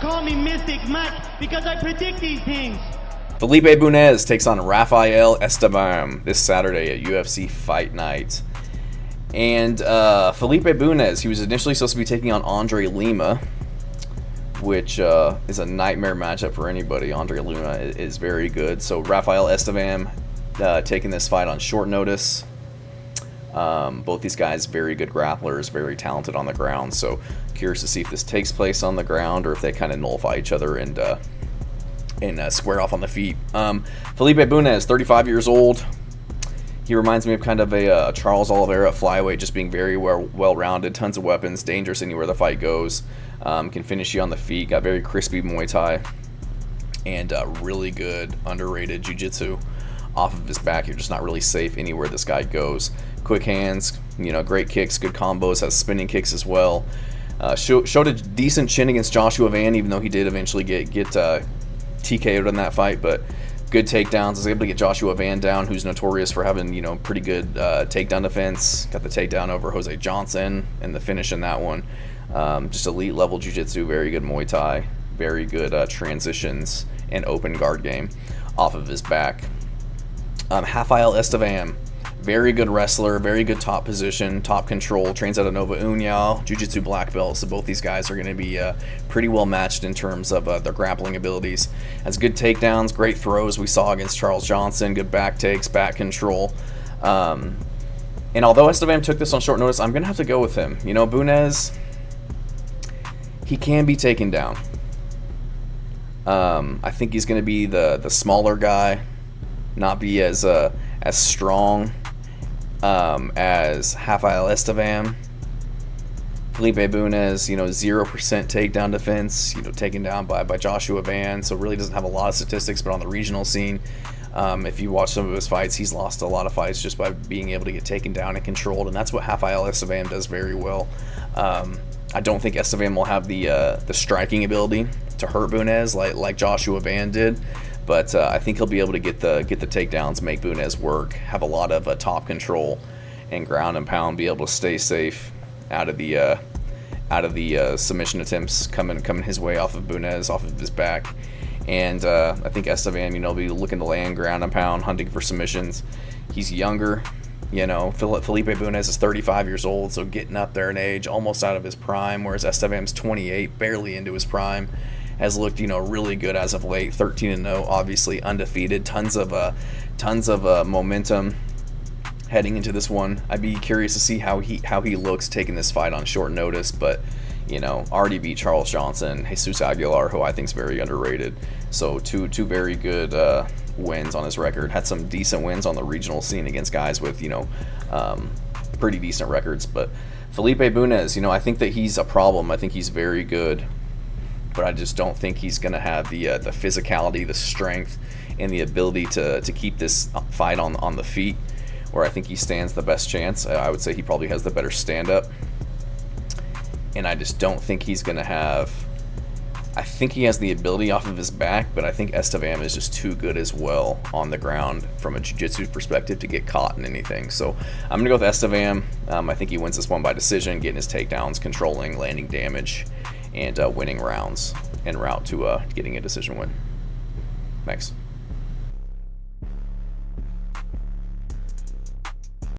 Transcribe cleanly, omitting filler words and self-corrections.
call me Mystic Mike because I predict these things. Felipe Bunes takes on Rafael Estevam this Saturday at UFC Fight Night. And Felipe Bunes, he was initially supposed to be taking on Andre Lima, which is a nightmare matchup for anybody. Andre Lima is very good. So Rafael Estevam taking this fight on short notice. Both these guys very good grapplers, very talented on the ground. So curious to see if this takes place on the ground or if they kind of nullify each other and square off on the feet. Felipe Bunes, 35 years old. He reminds me of kind of a Charles Oliveira flyweight, just being very well-rounded, tons of weapons, dangerous anywhere the fight goes, can finish you on the feet, got very crispy Muay Thai, and really good, underrated Jiu-Jitsu off of his back. You're just not really safe anywhere this guy goes. Quick hands, great kicks, good combos, has spinning kicks as well. Showed a decent chin against Joshua Van, even though he did eventually get TKO'd in that fight, but good takedowns. Was able to get Joshua Van down, who's notorious for having pretty good takedown defense. Got the takedown over Jose Johnson and the finish in that one. Just elite level jiu-jitsu, very good Muay Thai, very good transitions and open guard game off of his back. Rafael Estevam, very good wrestler, very good top position, top control, trains out of Nova União, jiu-jitsu black belt. So both these guys are going to be pretty well matched in terms of their grappling abilities. Has good takedowns, great throws we saw against Charles Johnson, good back takes, back control. And although Estevam took this on short notice, I'm going to have to go with him. Bunes, he can be taken down. I think he's going to be the smaller guy, not be as strong as Rafael Estevam. Felipe Bunes, 0% takedown defense, taken down by Joshua Van, so really doesn't have a lot of statistics, but on the regional scene, if you watch some of his fights, he's lost a lot of fights just by being able to get taken down and controlled, and that's what Rafael Estevam does very well. I don't think Estevam will have the striking ability to hurt Bunes like Joshua Van did, but I think he'll be able to get the takedowns, make Bunes work, have a lot of top control and ground and pound, be able to stay safe out of the submission attempts coming his way off of Bunes, off of his back. And I think Estevam, will be looking to land ground and pound, hunting for submissions. He's younger. Felipe Bunes is 35 years old, so getting up there in age, almost out of his prime, whereas Estevam's 28, barely into his prime. Has looked, really good as of late. 13-0, obviously undefeated. Tons of momentum heading into this one. I'd be curious to see how he looks taking this fight on short notice. But already beat Charles Johnson, Jesus Aguilar, who I think is very underrated. So two very good wins on his record. Had some decent wins on the regional scene against guys with pretty decent records. But Felipe Bunes, I think that he's a problem. I think he's very good, but I just don't think he's going to have the physicality, the strength, and the ability to keep this fight on the feet, where I think he stands the best chance. I would say he probably has the better stand-up, and I just don't think he's going to have... I think he has the ability off of his back, but I think Estevam is just too good as well on the ground from a jiu-jitsu perspective to get caught in anything. So I'm going to go with Estevam. I think he wins this one by decision, getting his takedowns, controlling, landing damage, and winning rounds en route to getting a decision win. Thanks.